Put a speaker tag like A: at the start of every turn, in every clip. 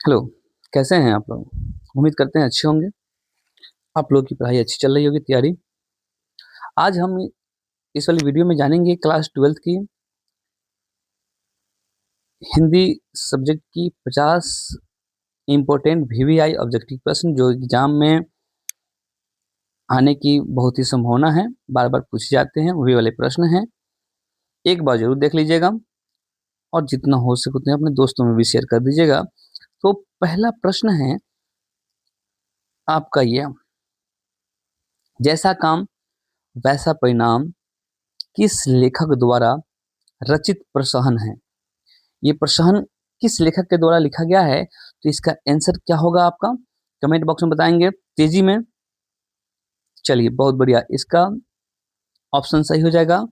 A: Hello, कैसे हैं आप लोग? उम्मीद करते हैं अच्छे होंगे। आप लोगों की पढ़ाई अच्छी चल रही होगी, तैयारी। आज हम इस वाली वीडियो में जानेंगे क्लास 12th की हिंदी सब्जेक्ट की 50 इम्पोर्टेंट वीवीआई ऑब्जेक्टिव प्रश्न जो एग्जाम में आने की बहुत ही संभावना है, बार-बार पूछे जाते हैं, वही वाले प्रश्न हैं। एक बार ज़रूर देख लीजिएगा और जितना हो सके उतने अपने दोस्तों में भी शेयर कर दीजिएगा। तो पहला प्रश्न है आपका ये, जैसा काम वैसा परिणाम किस लेखक द्वारा रचित प्रसहन है? ये प्रसहन किस लेखक के द्वारा लिखा गया है? तो इसका आंसर क्या होगा आपका? कमेंट बॉक्स में बताएंगे तेजी में। चलिए, बहुत बढ़िया। इसका ऑप्शन सही हो जाएगा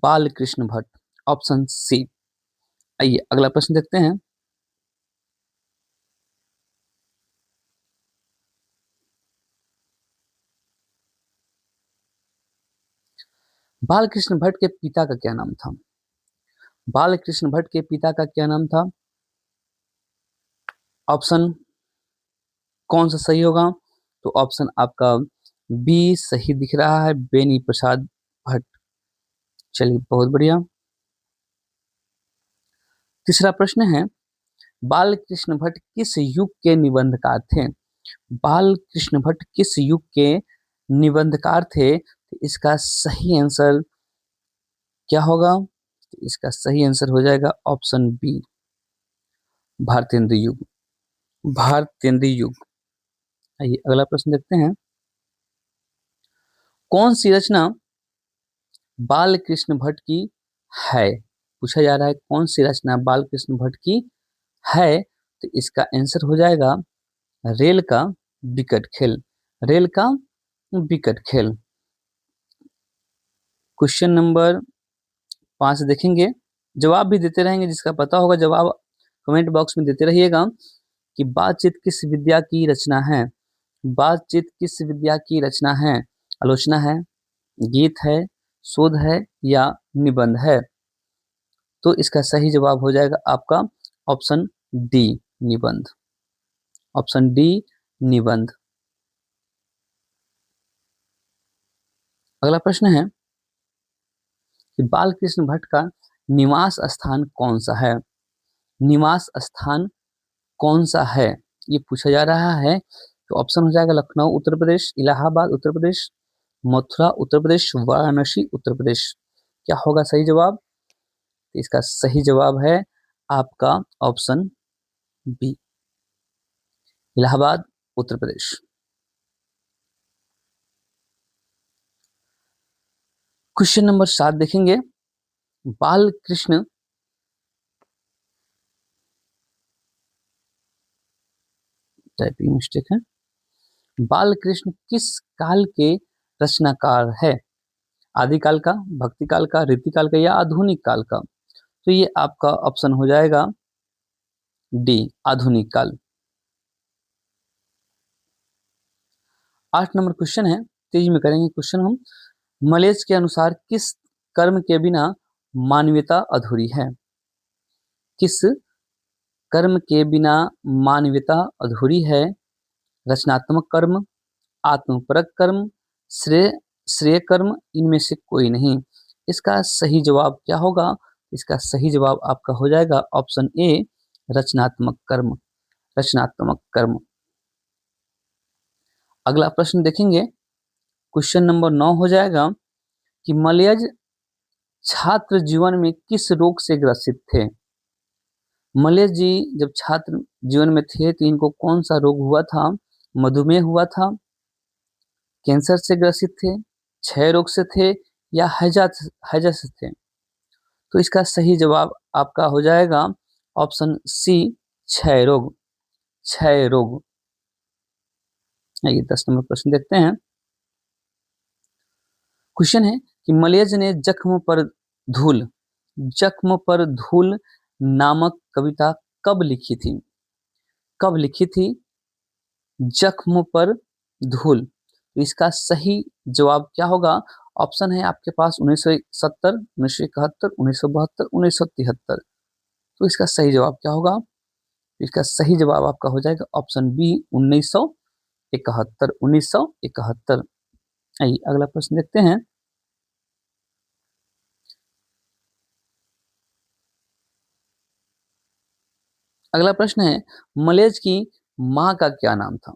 A: बाल कृष्ण भट्ट, ऑप्शन सी। आइए अगला प्रश्न देखते हैं। बाल कृष्ण भट्ट के पिता का क्या नाम था? बाल कृष्ण भट्ट के पिता का क्या नाम था? ऑप्शन कौन सा सही होगा? तो ऑप्शन आपका बी सही दिख रहा है, बेनी प्रसाद भट्ट। चलिए, बहुत बढ़िया। तीसरा प्रश्न है, बाल कृष्ण भट्ट किस युग के निबंधकार थे? बाल कृष्ण भट्ट किस युग के निबंधकार थे? तो इसका सही आंसर क्या होगा? तो इसका सही आंसर हो जाएगा ऑप्शन बी, भारतेंदु युग। भारतेंदु युग। आइए अगला प्रश्न देखते हैं। कौन सी रचना बाल कृष्ण भट्ट की है? पूछा जा रहा है कौन सी रचना बाल कृष्ण भट्ट की है? तो इसका आंसर हो जाएगा रेल का विकट खेल। रेल का विकट खेल। क्वेश्चन नंबर 5 देखेंगे, जवाब भी देते रहेंगे, जिसका पता होगा जवाब कमेंट बॉक्स में देते रहिएगा कि बातचीत किस विद्या की रचना है? बातचीत किस विद्या की रचना है? आलोचना है, गीत है, शोध है या निबंध है? तो इसका सही जवाब हो जाएगा आपका ऑप्शन डी, निबंध। ऑप्शन डी, निबंध। अगला प्रश्न है कि बाल कृष्ण भट्ट का निवास स्थान कौन सा है? निवास स्थान कौन सा है, ये पूछा जा रहा है। तो ऑप्शन हो जाएगा लखनऊ उत्तर प्रदेश, इलाहाबाद उत्तर प्रदेश, मथुरा उत्तर प्रदेश, वाराणसी उत्तर प्रदेश। क्या होगा सही जवाब? तो इसका सही जवाब है आपका option B, Allahabad Uttar Pradesh. Question number 7 देखेंगे। बाल कृष्ण टाइपिंग मिस्टेक है। बाल कृष्ण किस काल के रचनाकार है? आदिकाल का, भक्ति काल का, रीति काल का या आधुनिक काल का? तो ये आपका ऑप्शन हो जाएगा डी, आधुनिक काल। 8 नंबर क्वेश्चन है, तेजी में करेंगे क्वेश्चन हम। मलेच के अनुसार किस कर्म के बिना मानवीयता अधूरी है? किस कर्म के बिना मानवीयता अधूरी है? रचनात्मक कर्म, आत्मपरक कर्म, श्रेय श्रेय कर्म, इनमें से कोई नहीं। इसका सही जवाब क्या होगा? इसका सही जवाब आपका हो जाएगा ऑप्शन ए, रचनात्मक कर्म। रचनात्मक कर्म। अगला प्रश्न देखेंगे, क्वेश्चन नंबर 9 हो जाएगा कि मलयज छात्र जीवन में किस रोग से ग्रसित थे? मलयज जी जब छात्र जीवन में थे तो इनको कौन सा रोग हुआ था? मधुमेह हुआ था, कैंसर से ग्रसित थे, क्षय रोग से थे या हैजा से थे? तो इसका सही जवाब आपका हो जाएगा ऑप्शन सी, क्षय रोग। क्षय रोग। ये 10 नंबर प्रश्न देखते हैं। क्वेश्चन है कि मलयज ने जख्म पर धूल नामक कविता कब लिखी थी? कब लिखी थी जख्म पर धूल? तो इसका सही जवाब क्या होगा? ऑप्शन है आपके पास 1970, 1971, 1972, 1973। तो इसका सही जवाब क्या होगा? इसका सही जवाब आपका हो जाएगा ऑप्शन बी 1971। 1971। आइए अगला प्रश्न देखते हैं। अगला प्रश्न है, मलेज की माँ का क्या नाम था?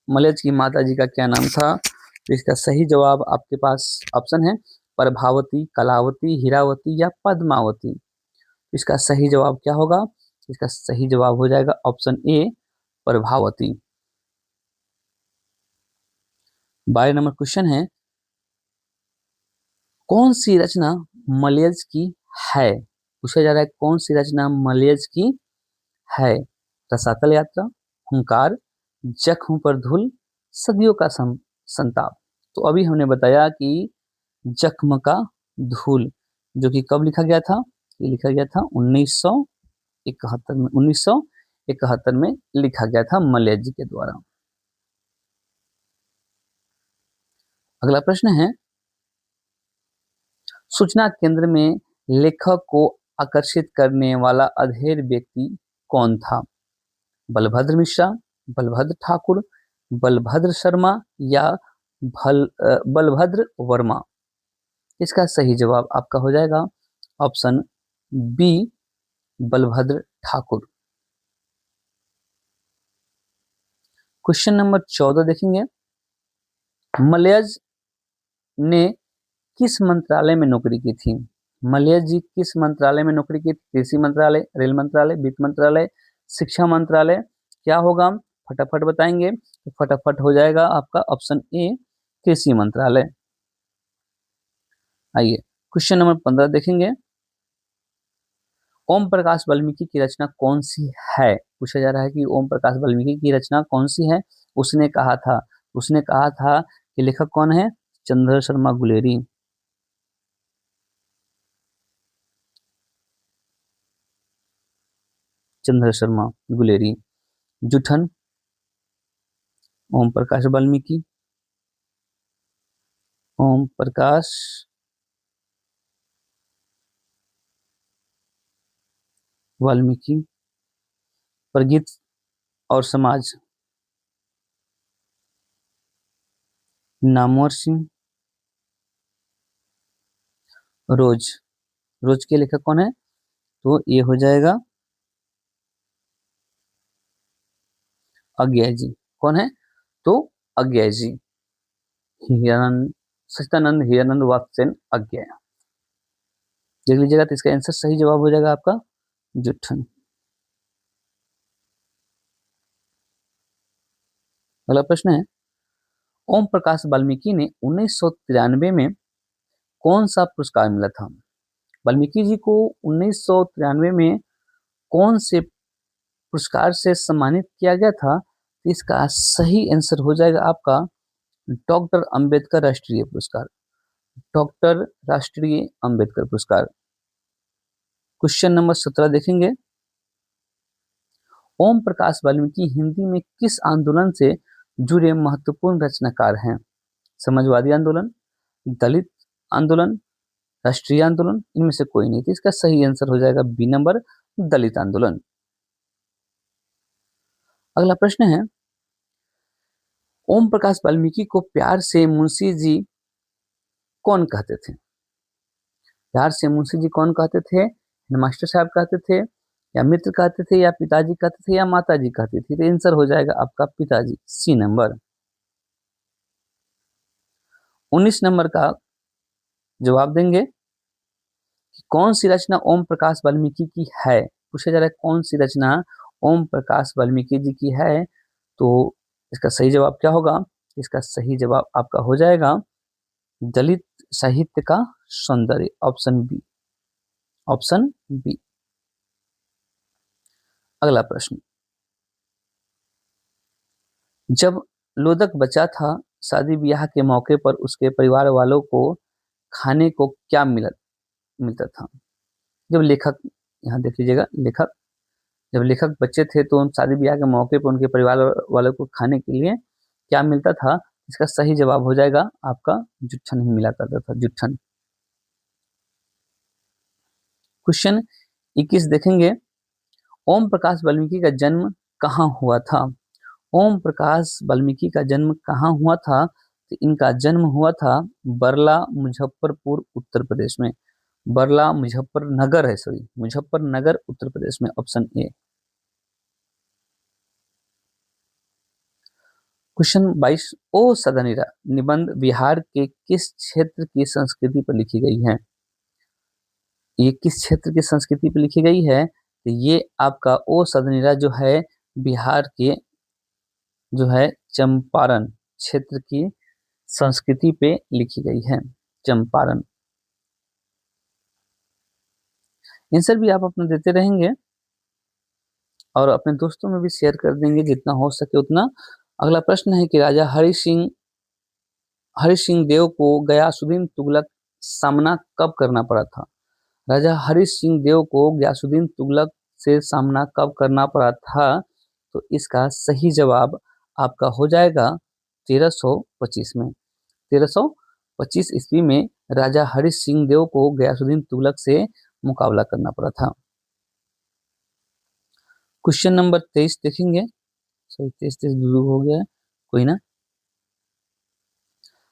A: मलेज की माता जी का क्या नाम था? तो इसका सही जवाब आपके पास ऑप्शन है प्रभावती, कलावती, हीरावती या पद्मावती। इसका सही जवाब क्या होगा? इसका सही जवाब हो जाएगा option A Prabhavati. 12 number question है, कौन सी रचना मलयज की है? पूछा जा रहा है कौन सी रचना मलयज की है? रसातल यात्रा, हुंकार, जख्म पर धूल, सदियों का संताप। तो अभी हमने बताया कि जख्म का धूल, जो कि कब लिखा गया था? ये लिखा गया था 1971 में। 1971 में लिखा गया था मलयज जी के द्वारा। अगला प्रश्न है, सूचना केंद्र में लेखक को आकर्षित करने वाला अधेड़ व्यक्ति कौन था? बलभद्र मिश्रा, बलभद्र ठाकुर, बलभद्र शर्मा या बलभद्र वर्मा। इसका सही जवाब आपका हो जाएगा option B Balbhadra Thakur. Question number 14 देखेंगे, मलयज ने किस मंत्रालय में नौकरी की थी? मलयज जी किस मंत्रालय में नौकरी की थी? कृषि मंत्रालय, रेल मंत्रालय, वित्त मंत्रालय, शिक्षा मंत्रालय। क्या होगा? फटाफट बताएंगे तो फटाफट हो जाएगा आपका ऑप्शन ए कृषि मंत्रालय। आइए क्वेश्चन नंबर 15 देखेंगे, ओम प्रकाश वाल्मीकि की रचना कौन सी है? पूछा जा रहा है कि ओम प्रकाश वाल्मीकि की रचना कौन सी है? उसने कहा था कि लेखक कौन है? चंद्र शर्मा गुलेरी। चंद्र शर्मा गुलेरी। जुठन, ओम प्रकाश वाल्मीकि, ओम प्रकाश वाल्मीकि, प्रगीत और समाज, नामवर सिंह, रोज। रोज के लेखक कौन है? तो ये हो जाएगा अज्ञय जी। कौन है? तो अज्ञय जी, हिरानंद, सच्चिदानंद हिरानंद वात्सेन अज्ञय। देख लीजिएगा तो इसका आंसर सही जवाब हो जाएगा आपका जुठन। अगला प्रश्न है, ओम प्रकाश वाल्मीकि ने 1993 में कौन सा पुरस्कार मिला था? वाल्मीकि जी को 1993 में कौन से पुरस्कार से सम्मानित किया गया था? तो इसका सही आंसर हो जाएगा आपका डॉक्टर अंबेडकर राष्ट्रीय पुरस्कार। डॉक्टर राष्ट्रीय अंबेडकर पुरस्कार। क्वेश्चन नंबर 17 देखेंगे, ओम प्रकाश वाल्मीकि हिंदी में किस आंदोलन से जुड़े महत्वपूर्ण रचनाकार हैं? समाजवादी आंदोलन, दलित आंदोलन, राष्ट्रीय आंदोलन, इनमें से कोई नहीं। तो इसका सही आंसर हो जाएगा बी नंबर दलित आंदोलन। अगला प्रश्न है, ओम प्रकाश वाल्मीकि को प्यार से मुंशी जी कौन कहते थे? प्यार से मुंशी जी कौन कहते थे? हेडमास्टर साहब कहते थे, या मित्र कहते थे, या पिताजी कहते थे, या माता जी कहती थी? तो आंसर हो जाएगा आपका पिताजी, सी नंबर। 19 नंबर का जवाब देंगे कि कौन सी रचना ओम प्रकाश वाल्मीकि की है? पूछा जा रहा है कौन सी रचना ओम प्रकाश वाल्मीकि जी की है? तो इसका सही जवाब क्या होगा? इसका सही जवाब आपका हो जाएगा दलित साहित्य का सौंदर्य, ऑप्शन बी। Option B. अगला प्रश्न, जब लोदक बचा था, शादी ब्याह के मौके पर उसके परिवार वालों को खाने को क्या मिलता था? जब लेखक, यहाँ देख लीजिएगा, लेखक, जब लेखक बच्चे थे तो शादी ब्याह के मौके पर उनके परिवार वालों को खाने के लिए क्या मिलता था? इसका सही जवाब हो जाएगा आपका जुट्ठन ही मिला करता था, जुट्ठन। क्वेश्चन 21 देखेंगे, ओम प्रकाश वाल्मीकि का जन्म कहाँ हुआ था? ओम प्रकाश वाल्मीकि का जन्म कहाँ हुआ था? तो इनका जन्म हुआ था बरला, मुजफ्फरपुर, उत्तर प्रदेश में। बरला मुजफ्फरनगर है, सॉरी, मुजफ्फरनगर, उत्तर प्रदेश में, ऑप्शन ए। क्वेश्चन 22, ओ सदनीरा निबंध बिहार के किस क्षेत्र की संस्कृति पर लिखी गई है? ये किस क्षेत्र की संस्कृति पर लिखी गई है? तो ये आपका ओ सदनीरा जो है बिहार के जो है चंपारण क्षेत्र की संस्कृति पे लिखी गई है। चंपारण। आंसर भी आप अपना देते रहेंगे और अपने दोस्तों में भी शेयर कर देंगे जितना हो सके उतना। अगला प्रश्न है कि राजा हरि सिंह देव को गयासुद्दीन तुगलक सामना कब करना पड़ा था? राजा हरि सिंह देव को गयासुद्दीन तुगलक से सामना कब करना पड़ा था? तो इसका सही जवाब आपका हो जाएगा 1325 में। 1325 ईस्वी में राजा हरि सिंह देव को गयासुद्दीन तुगलक से मुकाबला करना पड़ा था। क्वेश्चन नंबर 23 देखेंगे। सॉरी, 23 हो गया है, कोई ना।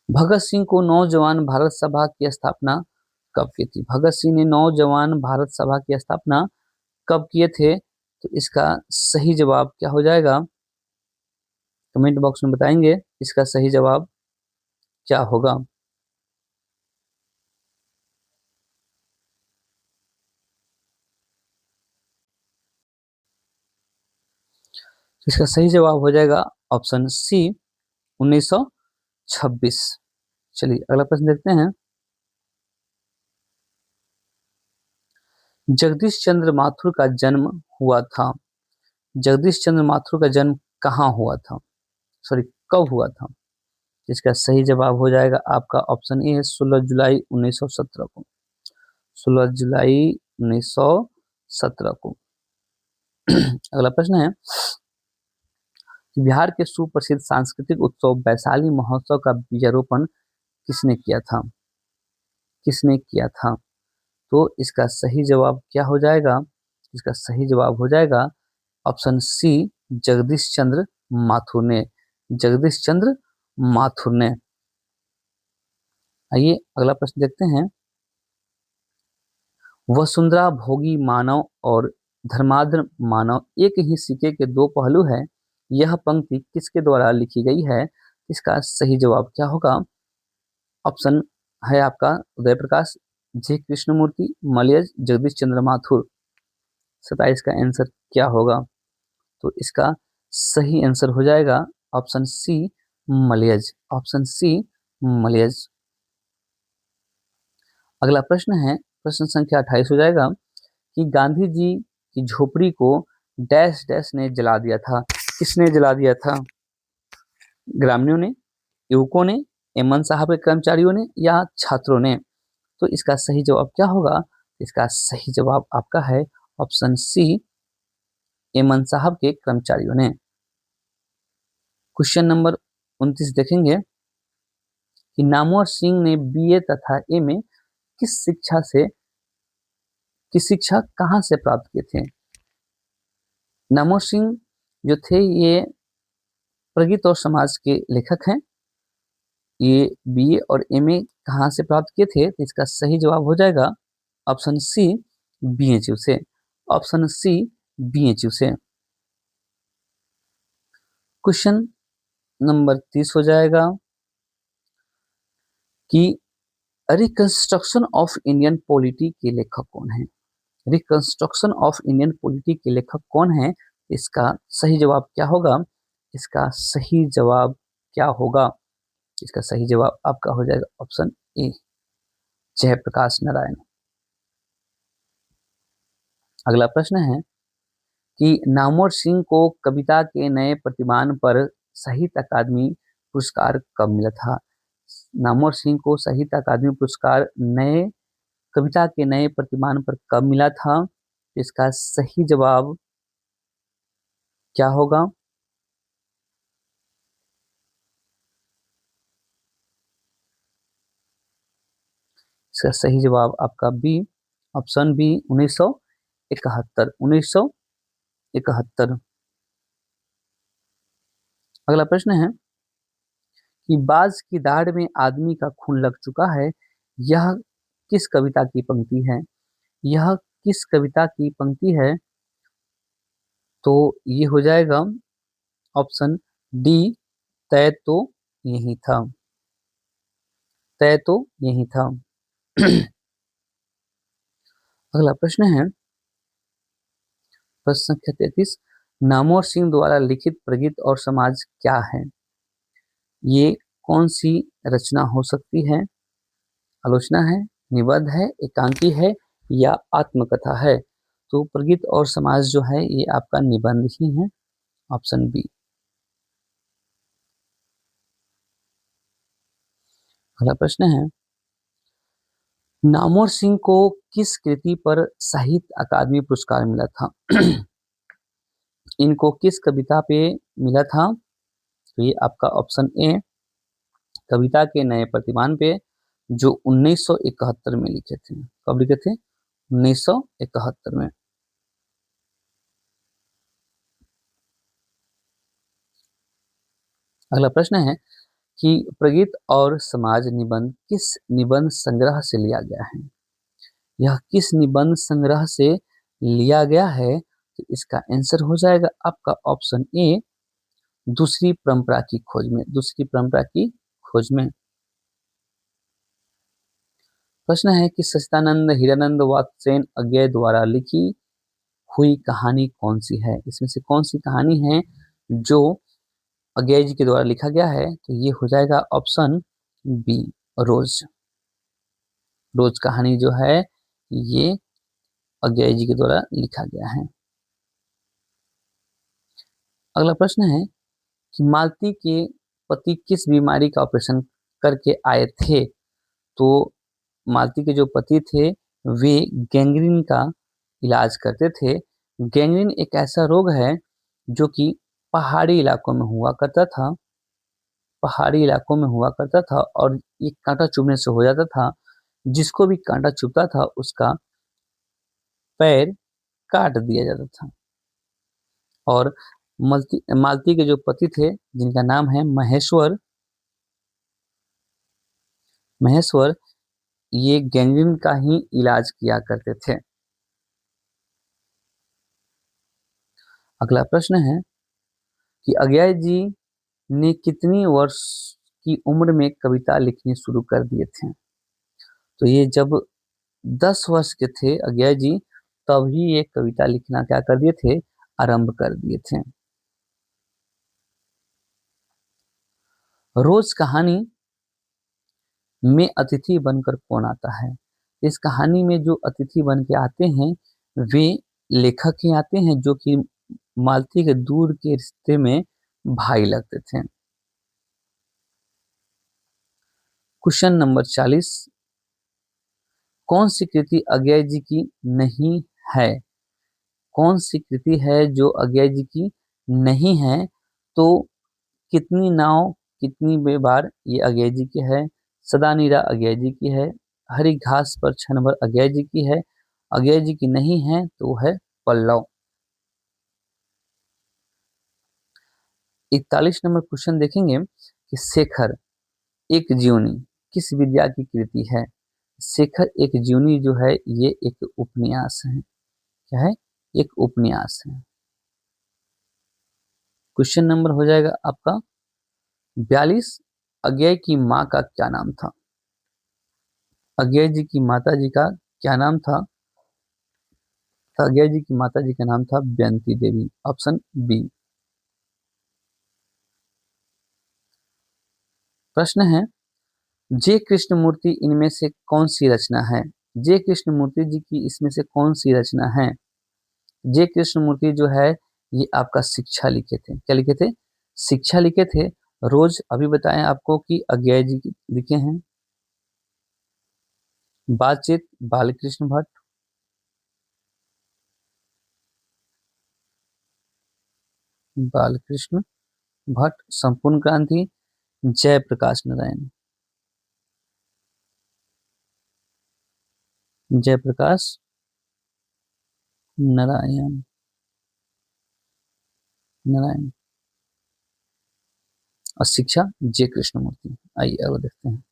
A: भगत सिंह को नौजवान भारत सभा की स्थापना कब की थी? भगत सिंह ने नौजवान भारत सभा की स्थापना कब किए थे? तो इसका सही जवाब क्या हो जाएगा? कमेंट बॉक्स में बताएंगे इसका सही जवाब क्या होगा। इसका सही जवाब हो जाएगा ऑप्शन सी, 1926। चलिए अगला प्रश्न देखते हैं। जगदीश चंद्र माथुर का जन्म हुआ था। जगदीश चंद्र माथुर का जन्म कहाँ हुआ था? सॉरी, कब हुआ था? इसका सही जवाब हो जाएगा आपका ऑप्शन ए, 16 जुलाई 1917 को। 16 जुलाई 1917 को। अगला प्रश्न है, बिहार के सुप्रसिद्ध सांस्कृतिक उत्सव वैशाली महोत्सव का बीजारोपण किसने किया था? किसने किया था? तो इसका सही जवाब क्या हो जाएगा? इसका सही जवाब हो जाएगा ऑप्शन सी, जगदीश चंद्र माथुर ने। जगदीश चंद्र माथुर ने। आइए अगला प्रश्न देखते हैं। वसुंधरा भोगी मानव और धर्मार्थ मानव एक ही सिक्के के दो पहलू है, यह पंक्ति किसके द्वारा लिखी गई है? इसका सही जवाब क्या होगा? ऑप्शन है आपका उदय प्रकाश, जी कृष्णमूर्ति, मलयज, जगदीश चंद्र माथुर। 27 का आंसर क्या होगा? तो इसका सही आंसर हो जाएगा ऑप्शन सी, मलयज। Option C, मलयज। अगला प्रश्न है, प्रश्न संख्या 28 हो जाएगा कि गांधी जी की झोपड़ी को डैश डैश ने जला दिया था। किसने जला दिया था? ग्रामीणों ने, युवकों ने, एमन साहब के कर्मचारियों ने, या छात्रों ने? तो इसका सही जवाब क्या होगा? इसका सही जवाब आपका है ऑप्शन सी, एमन साहब के कर्मचारियों ने। क्वेश्चन नंबर 29 देखेंगे कि नामवर सिंह ने बीए तथा एमए किस शिक्षा से की शिक्षा कहाँ से प्राप्त किए थे? नामवर सिंह जो थे ये प्रगति और समाज के लेखक हैं। ये बीए और एमए कहाँ से प्राप्त किए थे? तो इसका सही जवाब हो जाएगा ऑप्शन सी, बीएचयू से। ऑप्शन सी, बीएचयू से। क्वेश्चन नंबर 30 हो जाएगा कि रिकंस्ट्रक्शन ऑफ इंडियन पॉलिटी के लेखक कौन है? रिकंस्ट्रक्शन ऑफ इंडियन पॉलिटी के लेखक कौन है? इसका सही जवाब क्या होगा? इसका सही जवाब क्या होगा? इसका सही जवाब आपका हो जाएगा ऑप्शन ए, जयप्रकाश नारायण। अगला प्रश्न है कि नामवर सिंह को कविता के नए प्रतिमान पर साहित्य अकादमी पुरस्कार कब मिला था? नामवर सिंह को साहित्य अकादमी पुरस्कार नए कविता के नए प्रतिमान पर कब मिला था? इसका सही जवाब क्या होगा? इसका सही जवाब आपका बी, ऑप्शन बी, 1971। 1971 1971। अगला प्रश्न है कि बाज की दाढ़ में आदमी का खून लग चुका है, यह किस कविता की पंक्ति है? यह किस कविता की पंक्ति है? तो ये हो जाएगा ऑप्शन डी, तय तो यही था। तय तो यही था। अगला प्रश्न है प्रश्न संख्या 33, नामवर सिंह द्वारा लिखित प्रगीत और समाज क्या है? ये कौन सी रचना हो सकती है? आलोचना है, निबंध है, एकांकी है या आत्मकथा है? तो प्रगीत और समाज जो है ये आपका निबंध ही है, ऑप्शन बी। अगला प्रश्न है नामवर सिंह को किस कृति पर साहित्य अकादमी पुरस्कार मिला था? इनको किस कविता पे मिला था? तो ये आपका ऑप्शन ए, कविता के नए प्रतिमान पे, जो 1971 में लिखे थे। कब लिखे थे? 1971 में। अगला प्रश्न है कि प्रगीत और समाज निबंध किस निबंध संग्रह से लिया गया है? यह किस निबंध संग्रह से लिया गया है? तो इसका आंसर हो जाएगा आपका ऑप्शन ए, दूसरी परंपरा की खोज में। दूसरी परंपरा की खोज में। प्रश्न है कि सच्चिदानंद हीरानंद वात्स्ययन अज्ञे द्वारा लिखी हुई कहानी कौन सी है? इसमें से कौन सी कहानी है जो अज्ञे जी के द्वारा लिखा गया है? तो ये हो जाएगा ऑप्शन बी, रोज। रोज कहानी जो है ये अज्ञे जी के द्वारा लिखा गया है। अगला प्रश्न है कि मालती के पति किस बीमारी का ऑपरेशन करके आए थे? तो मालती के जो पति थे वे गैंग्रीन का इलाज करते थे। गैंग्रीन एक ऐसा रोग है जो कि पहाड़ी इलाकों में हुआ करता था। पहाड़ी इलाकों में हुआ करता था और ये कांटा चुभने से हो जाता था। जिसको भी कांटा चुभता था उसका पैर काट दिया जाता था। और मालती मालती के जो पति थे जिनका नाम है महेश्वर, महेश्वर ये गैंग्रीन का ही इलाज किया करते थे। अगला प्रश्न है कि अज्ञे जी ने कितनी वर्ष की उम्र में कविता लिखनी शुरू कर दिए थे? तो ये जब 10 वर्ष के थे अज्ञे जी, तभी ये कविता लिखना क्या कर दिए थे? आरंभ कर दिए थे। रोज कहानी में अतिथि बनकर कौन आता है? इस कहानी में जो अतिथि बन के आते हैं वे लेखक ही आते हैं, जो कि मालती के दूर के रिश्ते में भाई लगते थे। क्वेश्चन नंबर 40, कौन सी कृति अज्ञे जी की नहीं है? कौन सी कृति है जो अज्ञे जी की नहीं है? तो कितनी नाव कितनी बार ये अज्ञे जी की है, सदा नीरा अज्ञे जी की है, हरी घास पर क्षण भर अज्ञे जी की है, अज्ञे जी की नहीं है तो वो है पल्लव। 41 नंबर क्वेश्चन देखेंगे कि शेखर एक जीवनी किस विद्या की कृति है? शेखर एक जीवनी जो है ये एक उपन्यास है। क्या है? एक उपन्यास है। क्वेश्चन नंबर हो जाएगा आपका 42, अज्ञे की माँ का क्या नाम था? अज्ञे जी की माता जी का क्या नाम था? तो अज्ञे जी की माता जी का नाम था बेंती देवी, ऑप्शन बी। प्रश्न है जे कृष्णमूर्ति इनमें से कौन सी रचना है? जे कृष्णमूर्ति जी की इसमें से कौन सी रचना है? जे कृष्णमूर्ति जो है ये आपका शिक्षा लिखे थे। क्या लिखे थे? शिक्षा लिखे थे। रोज अभी बताएं आपको कि अज्ञे जी लिखे हैं। बातचीत बालकृष्ण भट्ट, बालकृष्ण भट्ट, संपूर्ण क्रांति जयप्रकाश नारायण, जयप्रकाश नारायण। नारायण। और शिक्षा जे कृष्णमूर्ति। आइए आगे देखते हैं।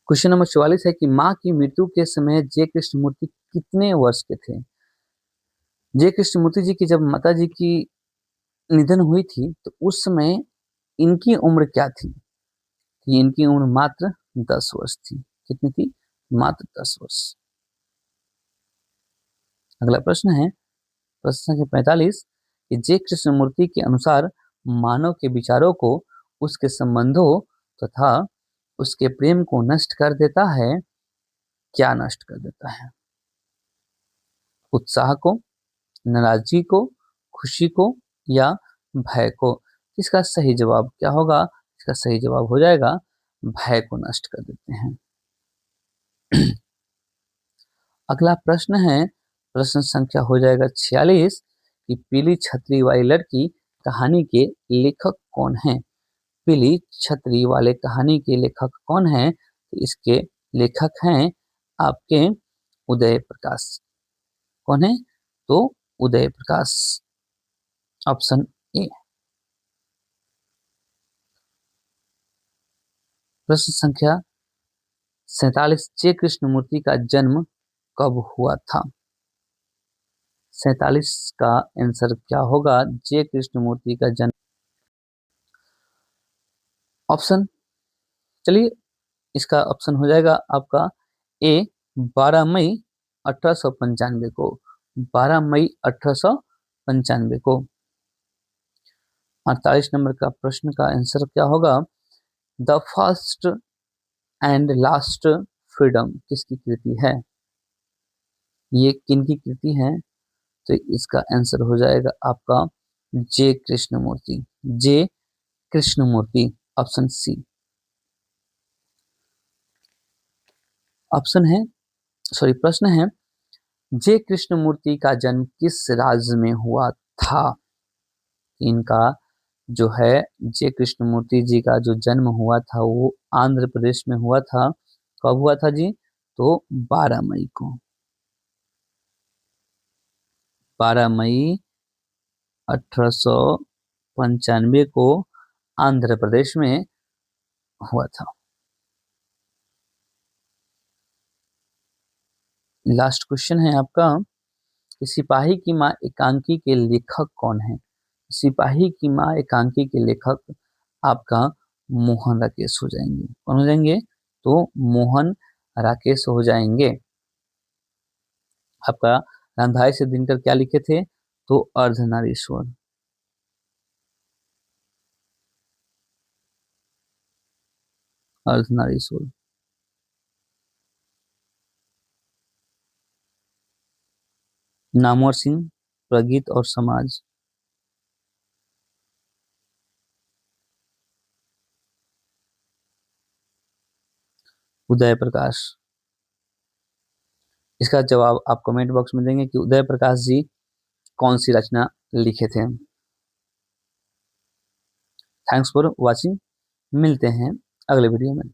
A: क्वेश्चन नंबर 44 है कि माँ की मृत्यु के समय जे कृष्णमूर्ति कितने वर्ष के थे। जे कृष्णमूर्ति जी की जब माता जी की निधन हुई थी तो उस समय इनकी उम्र क्या थी। इनकी उम्र मात्र 10 वर्ष थी। कितनी थी? मात्र 10 वर्ष। अगला प्रश्न है प्रश्न संख्या 45 कि जे कृष्णमूर्ति के अनुसार मानव के विचारों को, उसके संबंधों तथा उसके प्रेम को नष्ट कर देता है। क्या नष्ट कर देता है? उत्साह को, नाराजगी को, खुशी को या भय को। इसका सही जवाब क्या होगा? इसका सही जवाब हो जाएगा भय को नष्ट कर देते हैं। अगला प्रश्न है प्रश्न संख्या हो जाएगा 46 कि पीली छतरी वाली लड़की कहानी के लेखक कौन है। पीली छतरी वाले कहानी के लेखक कौन है? तो इसके लेखक हैं आपके उदय प्रकाश। कौन है? तो उदय प्रकाश, ऑप्शन ए। प्रश्न संख्या 47 जे कृष्णमूर्ति का जन्म कब हुआ था। 47 का आंसर क्या होगा? जे कृष्णमूर्ति का जन्म, ऑप्शन, चलिए इसका ऑप्शन हो जाएगा आपका ए 12 मई 1895 को। 12 मई 1895 को। 48 नंबर का प्रश्न का आंसर क्या होगा? The first and last freedom किसकी कृति है? ये किनकी कृति है? तो इसका आंसर हो जाएगा आपका जे कृष्णमूर्ति। जे कृष्णमूर्ति, ऑप्शन सी। ऑप्शन है, सॉरी, प्रश्न है जे कृष्णमूर्ति का जन्म किस राज्य में हुआ था। इनका जो है जे कृष्णमूर्ति जी का जो जन्म हुआ था वो आंध्र प्रदेश में हुआ था। कब हुआ था जी? तो 12 मई को। 12 मई 1895 को आंध्र प्रदेश में हुआ था। लास्ट क्वेश्चन है आपका कि सिपाही की माँ एकांकी के लेखक कौन है। सिपाही की माँ एकांकी के लेखक आपका मोहन राकेश हो जाएंगे। कौन हो जाएंगे? तो मोहन राकेश हो जाएंगे। आपका रामधारी से दिनकर क्या लिखे थे? तो अर्धनारीश्वर। अर्धनारीश्वर। नामवर सिंह, प्रगीत और समाज। उदय प्रकाश। इसका जवाब आप कमेंट बॉक्स में देंगे कि उदय प्रकाश जी कौन सी रचना लिखे थे। Thanks for watching. मिलते हैं अगले वीडियो में।